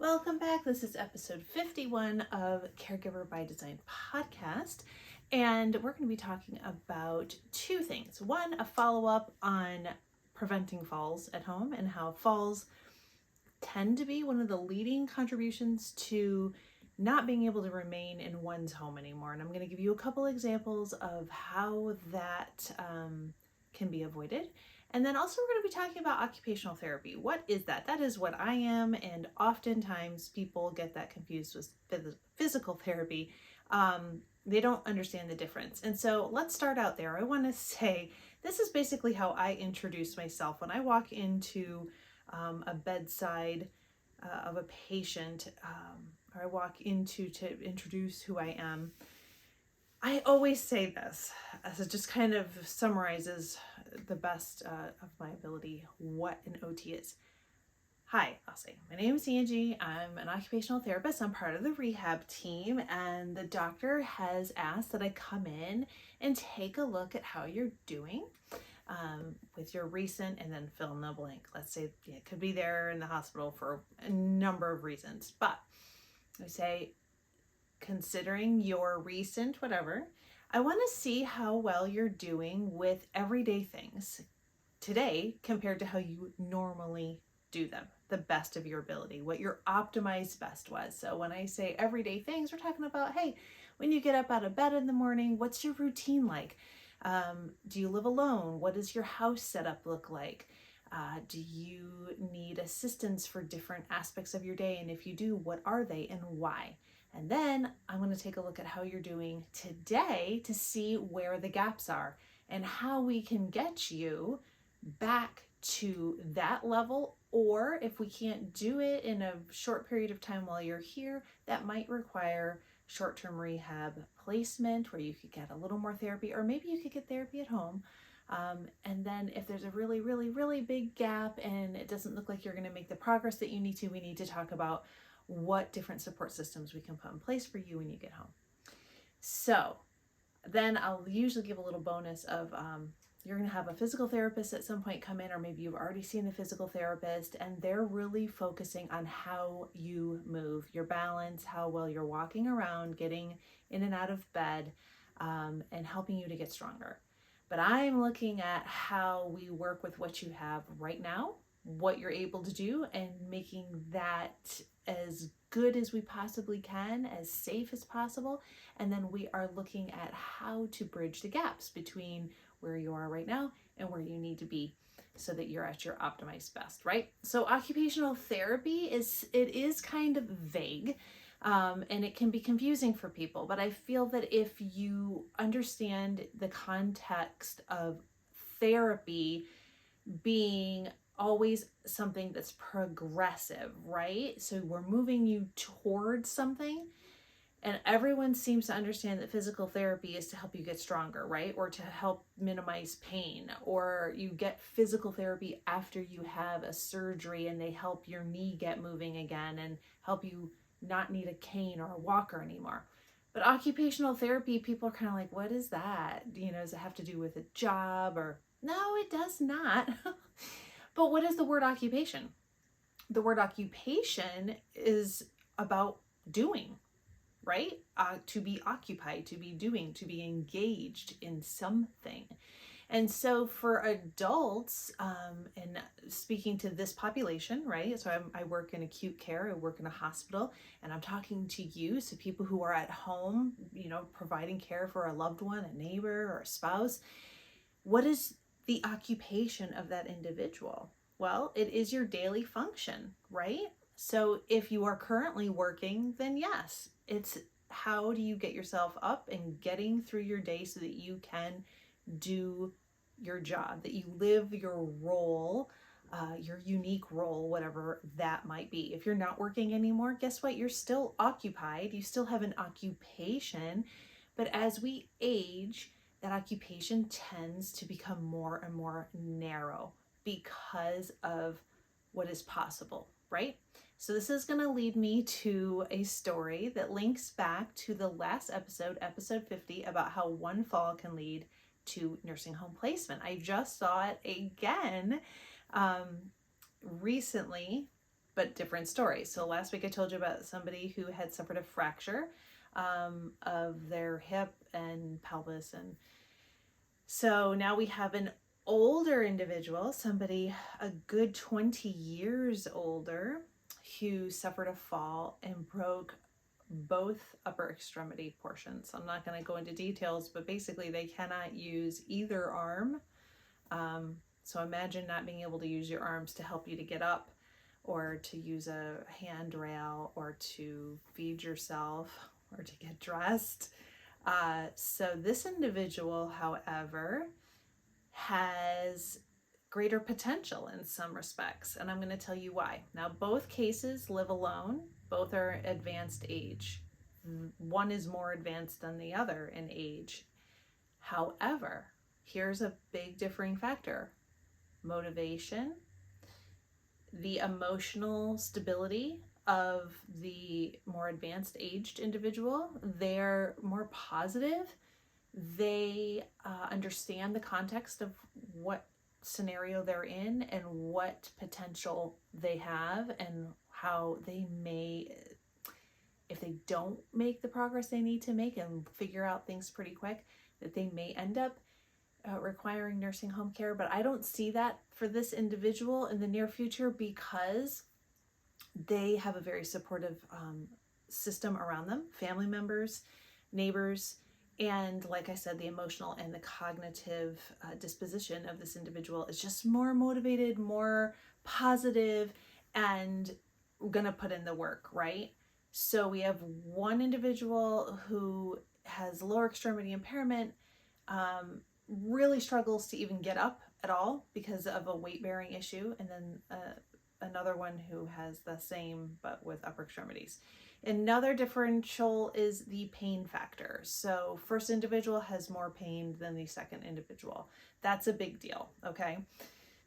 Welcome back. This is episode 51 of Caregiver by Design podcast. And we're going to be talking about two things. One, a follow-up on preventing falls at home and how falls tend to be one of the leading contributions to not being able to remain in one's home anymore. And I'm going to give you a couple examples of how that can be avoided. And then also we're going to be talking about occupational therapy. What is that? That is what I am, and oftentimes people get that confused with physical therapy. They don't understand the difference. And so let's start out there. I want to say this is basically how I introduce myself. When I walk into a bedside of a patient, or I walk into to introduce who I am, I always say this, as it just kind of summarizes the best of my ability what an OT is. Hi, I'll say, my name is Angie. I'm an occupational therapist. I'm part of the rehab team, and the doctor has asked that I come in and take a look at how you're doing with your recent, and then fill in the blank. Let's say it could be there in the hospital for a number of reasons, but I say, considering your recent whatever, I want to see how well you're doing with everyday things today compared to how you normally do them, the best of your ability, what your optimized best was. So when I say everyday things, we're talking about, hey, when you get up out of bed in the morning, what's your routine like? Do you live alone? What does your house setup look like? Do you need assistance for different aspects of your day? And if you do, what are they and why? And then I'm going to take a look at how you're doing today to see where the gaps are and how we can get you back to that level. Or if we can't do it in a short period of time while you're here, that might require short-term rehab placement where you could get a little more therapy, or maybe you could get therapy at home. And then if there's a really, really, really big gap and it doesn't look like you're going to make the progress that you need to, we need to talk about what different support systems we can put in place for you when you get home. So then I'll usually give a little bonus of you're going to have a physical therapist at some point come in, or maybe you've already seen the physical therapist, and they're really focusing on how you move, your balance, how well you're walking around, getting in and out of bed, and helping you to get stronger. But I'm looking at how we work with what you have right now, what you're able to do, and making that as good as we possibly can, as safe as possible. And then we are looking at how to bridge the gaps between where you are right now and where you need to be so that you're at your optimized best, right? So occupational therapy is kind of vague. And it can be confusing for people, but I feel that if you understand the context of therapy being always something that's progressive, right? So we're moving you towards something, and everyone seems to understand that physical therapy is to help you get stronger, right? Or to help minimize pain, or you get physical therapy after you have a surgery and they help your knee get moving again and help you not need a cane or a walker anymore. But occupational therapy, people are kind of like, what is that? Does it have to do with a job? Or no, it does not. But what is the word occupation? The word occupation is about doing, right? To be occupied, to be doing, to be engaged in something. And so for adults, and speaking to this population, right? So I work in acute care, I work in a hospital, and I'm talking to you, so people who are at home, providing care for a loved one, a neighbor, or a spouse. What is the occupation of that individual? Well, it is your daily function, right? So if you are currently working, then yes, it's how do you get yourself up and getting through your day so that you can do your job, that you live your role, your unique role, whatever that might be. If you're not working anymore, guess what? You're still occupied. You still have an occupation. But as we age, that occupation tends to become more and more narrow because of what is possible, right? So this is going to lead me to a story that links back to the last episode, episode 50, about how one fall can lead to nursing home placement. I just saw it again recently but different stories. So last week I told you about somebody who had suffered a fracture of their hip and pelvis. And so now we have an older individual, somebody a good 20 years older, who suffered a fall and broke both upper extremity portions. I'm not going to go into details, but basically they cannot use either arm. So imagine not being able to use your arms to help you to get up, or to use a handrail, or to feed yourself, or to get dressed. So this individual, however, has greater potential in some respects, and I'm going to tell you why. Now, both cases live alone. Both are advanced age. One is more advanced than the other in age. However, here's a big differing factor: motivation, the emotional stability of the more advanced aged individual. They're more positive. They understand the context of what scenario they're in and what potential they have, and how they may, if they don't make the progress they need to make and figure out things pretty quick, that they may end up requiring nursing home care. But I don't see that for this individual in the near future, because they have a very supportive system around them, family members, neighbors, and like I said, the emotional and the cognitive disposition of this individual is just more motivated, more positive, and gonna put in the work, right? So we have one individual who has lower extremity impairment, really struggles to even get up at all because of a weight bearing issue, and then another one who has the same but with upper extremities. Another differential is the pain factor. So first individual has more pain than the second individual. That's a big deal, okay?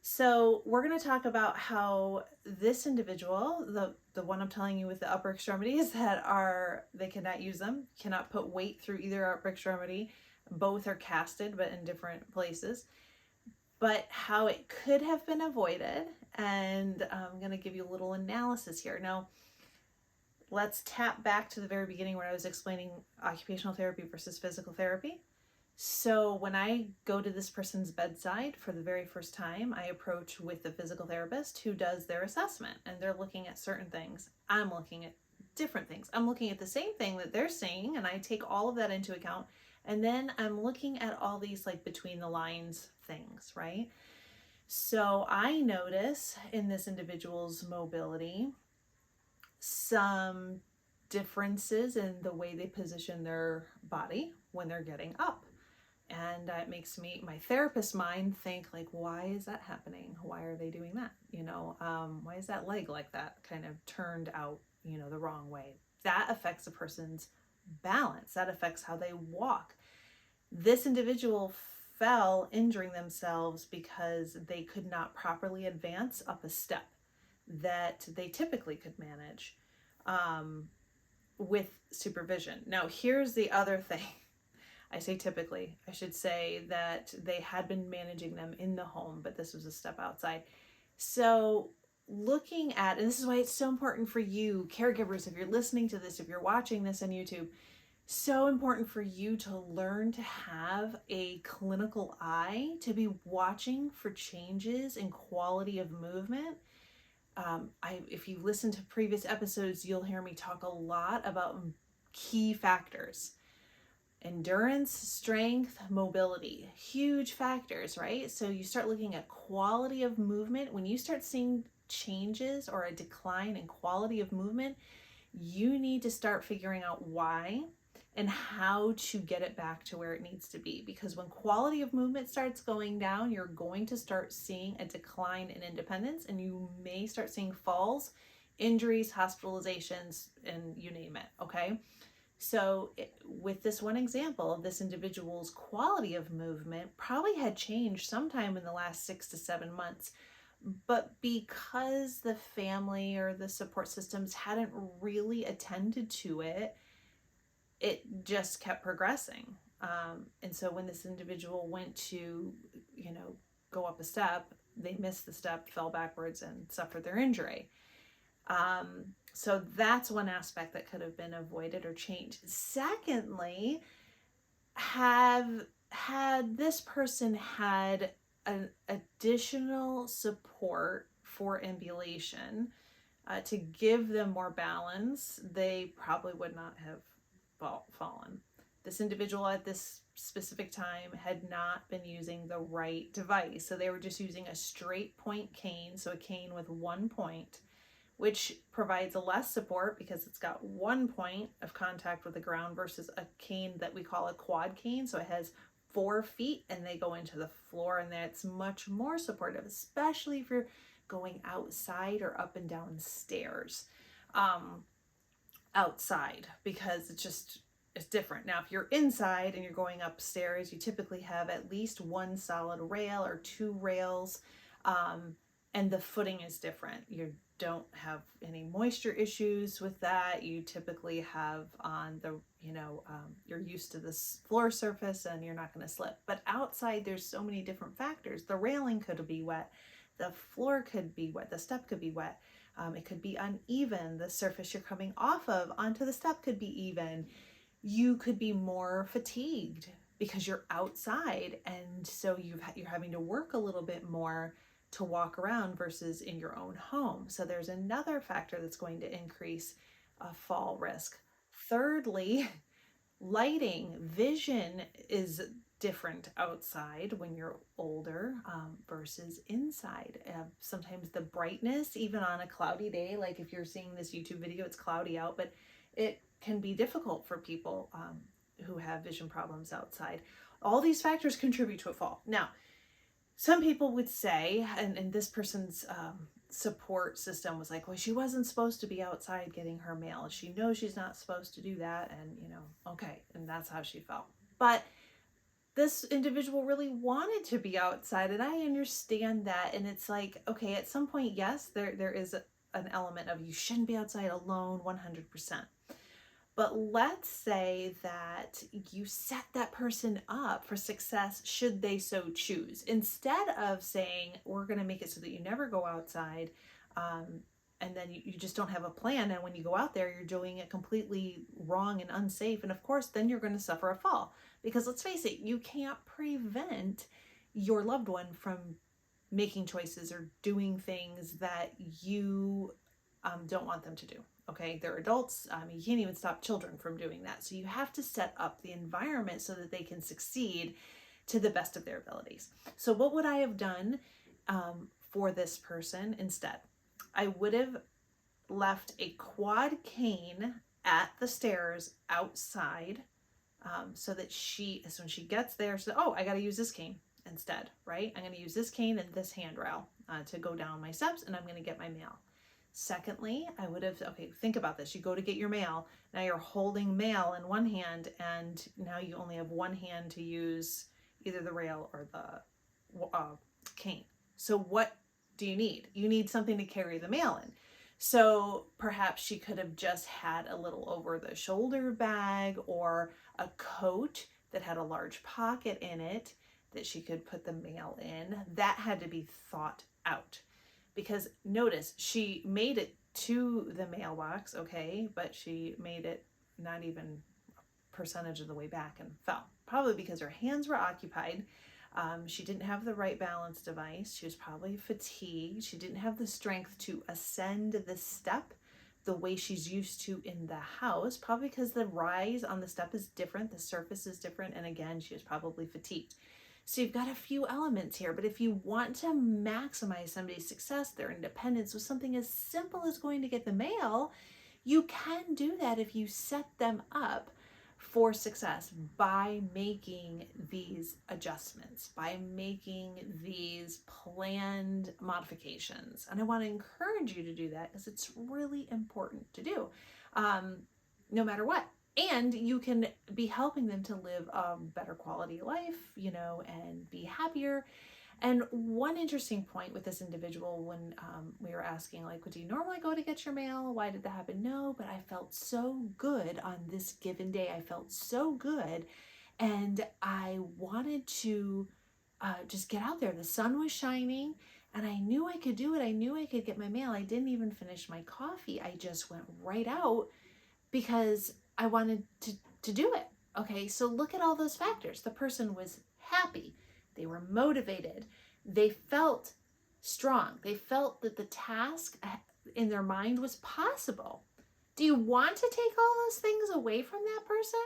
So we're going to talk about how this individual, the one I'm telling you with the upper extremities that they cannot use them, cannot put weight through either upper extremity. Both are casted, but in different places. But how it could have been avoided, and I'm going to give you a little analysis here. Now, let's tap back to the very beginning where I was explaining occupational therapy versus physical therapy. So when I go to this person's bedside for the very first time, I approach with the physical therapist who does their assessment, and they're looking at certain things. I'm looking at different things. I'm looking at the same thing that they're seeing, and I take all of that into account. And then I'm looking at all these like between the lines things, right? So I notice in this individual's mobility some differences in the way they position their body when they're getting up. And it makes my therapist mind think like, why is that happening? Why are they doing that? Why is that leg like that, kind of turned out, the wrong way? That affects a person's balance. That affects how they walk. This individual fell, injuring themselves because they could not properly advance up a step that they typically could manage with supervision. Now, here's the other thing. I say typically, I should say that they had been managing them in the home, but this was a step outside. So looking at, and this is why it's so important for you, caregivers, if you're listening to this, if you're watching this on YouTube, so important for you to learn to have a clinical eye, to be watching for changes in quality of movement. If you listen to previous episodes, you'll hear me talk a lot about key factors: endurance, strength, mobility, huge factors, right? So you start looking at quality of movement. When you start seeing changes or a decline in quality of movement, you need to start figuring out why and how to get it back to where it needs to be. Because when quality of movement starts going down, you're going to start seeing a decline in independence, and you may start seeing falls, injuries, hospitalizations, and you name it, okay? So with this one example of this individual's quality of movement probably had changed sometime in the last 6 to 7 months, but because the family or the support systems hadn't really attended to it, it just kept progressing. And so when this individual went to, go up a step, they missed the step, fell backwards, and suffered their injury. So that's one aspect that could have been avoided or changed. Secondly, had this person had an additional support for ambulation to give them more balance, they probably would not have fallen. This individual at this specific time had not been using the right device. So they were just using a straight point cane, so a cane with one point, which provides less support because it's got one point of contact with the ground versus a cane that we call a quad cane. So it has 4 feet and they go into the floor, and that's much more supportive, especially if you're going outside or up and down stairs. Outside, because it's different. Now, if you're inside and you're going upstairs, you typically have at least one solid rail or 2 rails, and the footing is different. You don't have any moisture issues with that. You typically have on the, you're used to this floor surface and you're not going to slip. But outside, there's so many different factors. The railing could be wet. The floor could be wet. The step could be wet. It could be uneven. The surface you're coming off of onto the step could be even. You could be more fatigued because you're outside, and so you're having to work a little bit more to walk around versus in your own home. So there's another factor that's going to increase fall risk. Thirdly, lighting, vision is different outside when you're older versus inside. Sometimes the brightness, even on a cloudy day, like if you're seeing this YouTube video, it's cloudy out, but it can be difficult for people who have vision problems outside. All these factors contribute to a fall. Now, some people would say, and this person's support system was like, well, she wasn't supposed to be outside getting her mail. She knows she's not supposed to do that. And, okay. And that's how she felt. But this individual really wanted to be outside. And I understand that. And it's like, okay, at some point, yes, there is an element of you shouldn't be outside alone 100%. But let's say that you set that person up for success should they so choose. Instead of saying, we're going to make it so that you never go outside, and then you just don't have a plan. And when you go out there, you're doing it completely wrong and unsafe. And of course, then you're going to suffer a fall. Because let's face it, you can't prevent your loved one from making choices or doing things that you don't want them to do. Okay, they're adults. You can't even stop children from doing that. So you have to set up the environment so that they can succeed to the best of their abilities. So what would I have done for this person instead? I would have left a quad cane at the stairs outside so that when she gets there, I got to use this cane instead, right? I'm going to use this cane and this handrail to go down my steps, and I'm going to get my mail. Secondly, I would have, think about this. You go to get your mail. Now you're holding mail in one hand, and now you only have one hand to use either the rail or the cane. So what do you need? You need something to carry the mail in. So perhaps she could have just had a little over the shoulder bag or a coat that had a large pocket in it that she could put the mail in. That had to be thought out. Because notice, she made it to the mailbox, okay, but she made it not even a percentage of the way back and fell. Probably because her hands were occupied. She didn't have the right balance device. She was probably fatigued. She didn't have the strength to ascend the step the way she's used to in the house, probably because the rise on the step is different, the surface is different, and again, she was probably fatigued. So you've got a few elements here, but if you want to maximize somebody's success, their independence with something as simple as going to get the mail, you can do that if you set them up for success by making these adjustments, by making these planned modifications. And I want to encourage you to do that because it's really important to do, no matter what. And you can be helping them to live a better quality of life, and be happier. And one interesting point with this individual, when we were asking, do you normally go to get your mail? Why did that happen? No, but I felt so good on this given day. I felt so good. And I wanted to just get out there. The sun was shining, and I knew I could do it. I knew I could get my mail. I didn't even finish my coffee. I just went right out because I wanted to do it. Okay, so look at all those factors. The person was happy, they were motivated, they felt strong, they felt that the task in their mind was possible. Do you want to take all those things away from that person?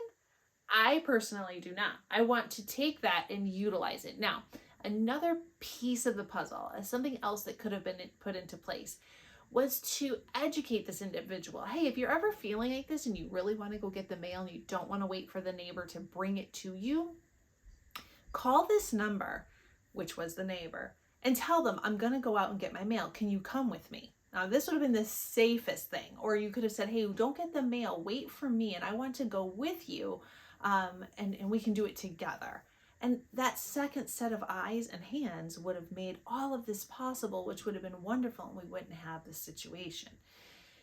I personally do not. I want to take that and utilize it. Now, another piece of the puzzle, something else that could have been put into place, was to educate this individual. Hey, if you're ever feeling like this and you really want to go get the mail and you don't want to wait for the neighbor to bring it to you, call this number, which was the neighbor, and tell them, I'm going to go out and get my mail. Can you come with me? Now, this would have been the safest thing. Or you could have said, hey, don't get the mail. Wait for me, and I want to go with you, and we can do it together. And that second set of eyes and hands would have made all of this possible, which would have been wonderful, and we wouldn't have this situation.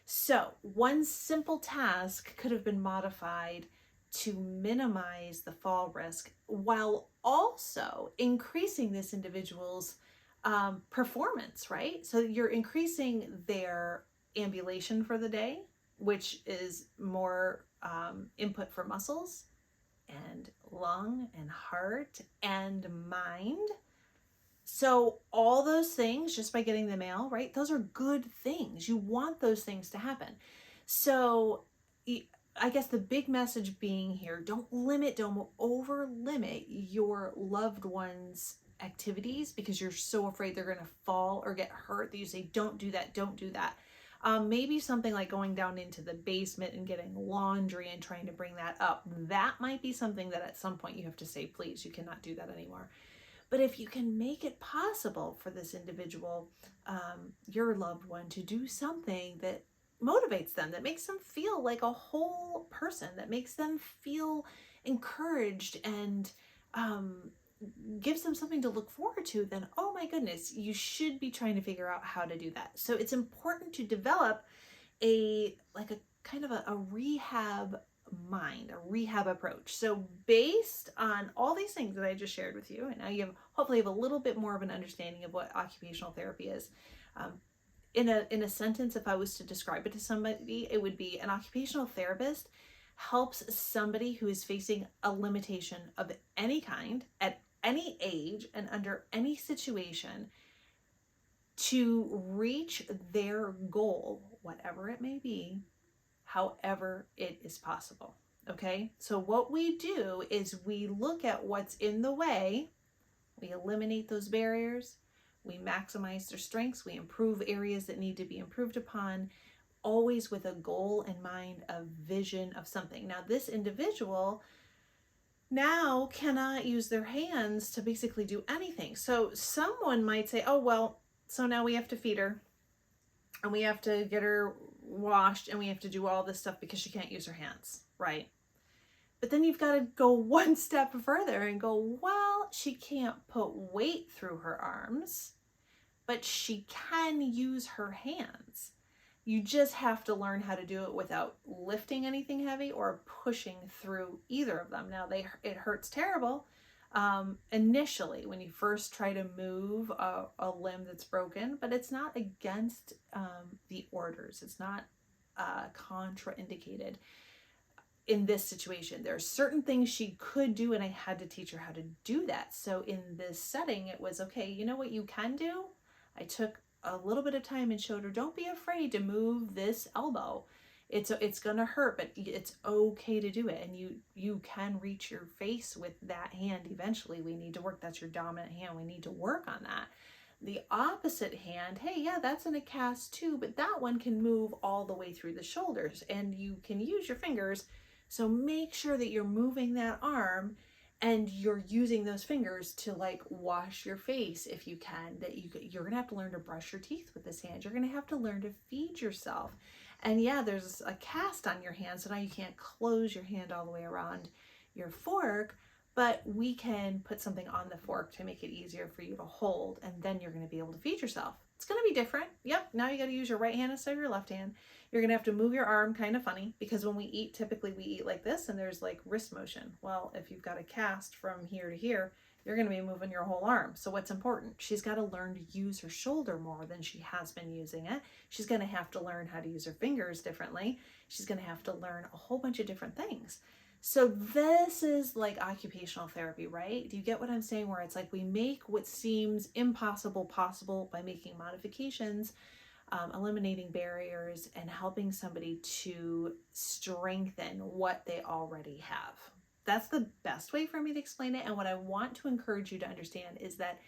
So one simple task could have been modified to minimize the fall risk while also increasing this individual's performance, right? So you're increasing their ambulation for the day, which is more input for muscles and lung and heart and mind. So all those things, just by getting the mail, right? Those are good things. You want those things to happen. So I guess the big message being here, don't over limit your loved one's activities because you're so afraid they're going to fall or get hurt that you say, don't do that, don't do that. Maybe something like going down into the basement and getting laundry and trying to bring that up. That might be something that at some point you have to say, please, you cannot do that anymore. But if you can make it possible for this individual, your loved one, to do something that motivates them, that makes them feel like a whole person, that makes them feel encouraged and gives them something to look forward to, then oh my goodness, you should be trying to figure out how to do that. So it's important to develop a kind of a rehab mind, a rehab approach. So based on all these things that I just shared with you, and now you hopefully have a little bit more of an understanding of what occupational therapy is. In a sentence, if I was to describe it to somebody, it would be an occupational therapist helps somebody who is facing a limitation of any kind at any age and under any situation to reach their goal, whatever it may be, however it is possible. Okay, so what we do is we look at what's in the way, we eliminate those barriers, we maximize their strengths, we improve areas that need to be improved upon, always with a goal in mind, a vision of something. Now, this individual now cannot use their hands to basically do anything. So someone might say, oh, well, so now we have to feed her and we have to get her washed and we have to do all this stuff because she can't use her hands, right? But then you've got to go one step further and go, well, she can't put weight through her arms, but she can use her hands. You just have to learn how to do it without lifting anything heavy or pushing through either of them. Now, it hurts terrible initially when you first try to move a limb that's broken, but it's not against the orders. It's not contraindicated in this situation. There are certain things she could do, and I had to teach her how to do that. So in this setting, it was, okay, you know what you can do? I took a little bit of time and showed her, don't be afraid to move this elbow. It's gonna hurt, but it's okay to do it. And you can reach your face with that hand eventually. We need to work, that's your dominant hand. We need to work on that. The opposite hand, hey, yeah, that's in a cast too, but that one can move all the way through the shoulders and you can use your fingers. So make sure that you're moving that arm and you're using those fingers to like wash your face if you can, that you're gonna have to learn to brush your teeth with this hand. You're gonna have to learn to feed yourself. And yeah, there's a cast on your hand, so now you can't close your hand all the way around your fork, but we can put something on the fork to make it easier for you to hold, and then you're gonna be able to feed yourself. It's gonna be different. Yep, now you gotta use your right hand instead of your left hand. You're gonna have to move your arm kind of funny because when we eat, typically we eat like this and there's like wrist motion. Well, if you've got a cast from here to here, you're going to be moving your whole arm. So what's important? She's got to learn to use her shoulder more than she has been using it. She's going to have to learn how to use her fingers differently. She's going to have to learn a whole bunch of different things. So this is like occupational therapy, right? Do you get what I'm saying? Where it's like we make what seems impossible possible by making modifications, eliminating barriers, and helping somebody to strengthen what they already have. That's the best way for me to explain it. And what I want to encourage you to understand is that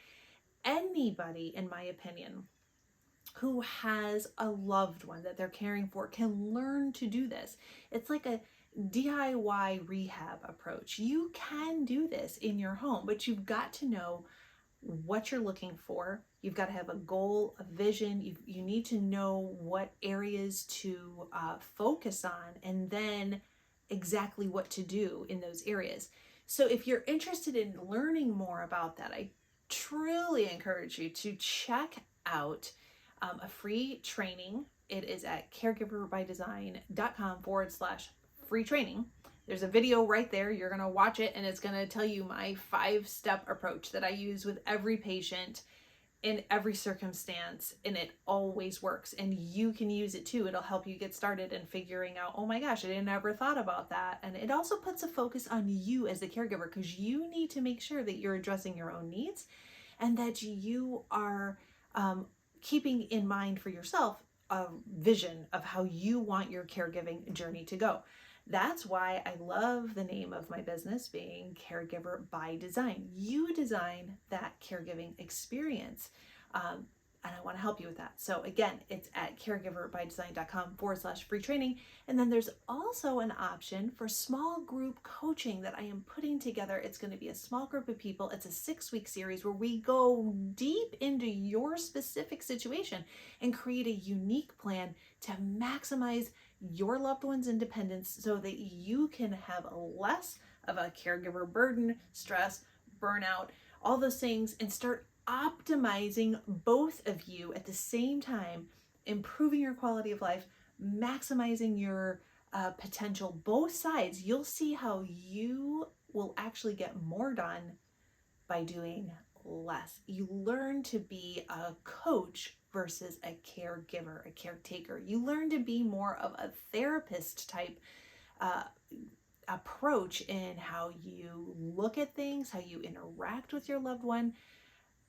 anybody, in my opinion, who has a loved one that they're caring for can learn to do this. It's like a DIY rehab approach. You can do this in your home, but you've got to know what you're looking for. You've got to have a goal, a vision. You need to know what areas to focus on, and then exactly what to do in those areas. So if you're interested in learning more about that, I truly encourage you to check out a free training. It is at caregiverbydesign.com/free training. There's a video right there. You're going to watch it and it's going to tell you my 5-step approach that I use with every patient in every circumstance, and it always works. And you can use it too. It'll help you get started in figuring out, oh my gosh, I didn't ever thought about that. And it also puts a focus on you as the caregiver, because you need to make sure that you're addressing your own needs and that you are keeping in mind for yourself a vision of how you want your caregiving journey to go. That's why I love the name of my business being Caregiver by Design. You design that caregiving experience. And I want to help you with that. So again, it's at caregiverbydesign.com/free training. And then there's also an option for small group coaching that I am putting together. It's going to be a small group of people. It's a 6-week series where we go deep into your specific situation and create a unique plan to maximize your loved one's independence so that you can have less of a caregiver burden, stress, burnout, all those things, and start optimizing both of you at the same time, improving your quality of life, maximizing your potential, both sides. You'll see how you will actually get more done by doing less. You learn to be a coach versus a caregiver, a caretaker. You learn to be more of a therapist type approach in how you look at things, how you interact with your loved one.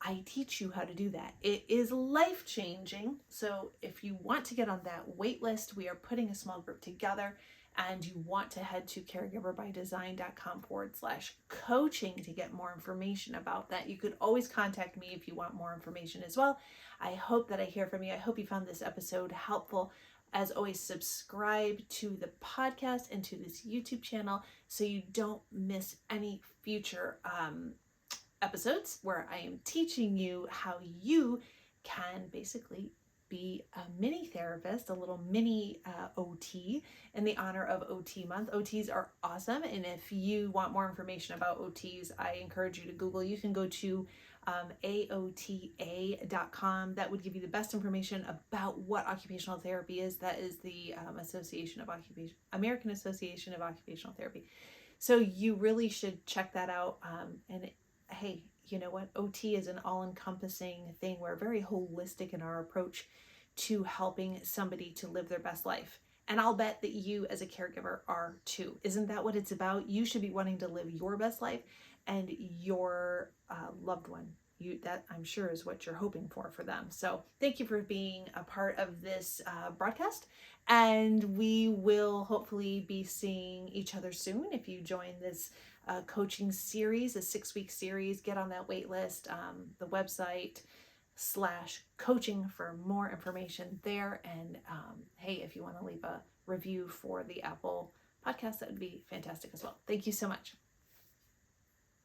I teach you how to do that. It is life-changing. So if you want to get on that wait list, we are putting a small group together, and you want to head to caregiverbydesign.com/coaching to get more information about that. You could always contact me if you want more information as well. I hope that I hear from you. I hope you found this episode helpful. As always, subscribe to the podcast and to this YouTube channel so you don't miss any future episodes where I am teaching you how you can basically be a mini therapist, a little mini OT in the honor of OT month. OTs are awesome. And if you want more information about OTs, I encourage you to Google. You can go to AOTA.com. That would give you the best information about what occupational therapy is. That is the American Association of Occupational Therapy. So you really should check that out. And hey, you know what? OT is an all-encompassing thing. We're very holistic in our approach to helping somebody to live their best life. And I'll bet that you as a caregiver are too. Isn't that what it's about? You should be wanting to live your best life, and your loved one, that I'm sure is what you're hoping for them. So thank you for being a part of this broadcast. And we will hopefully be seeing each other soon. If you join this coaching series, a 6-week series, get on that wait list, the website /coaching for more information there. And hey, if you want to leave a review for the Apple podcast, that would be fantastic as well. Thank you so much.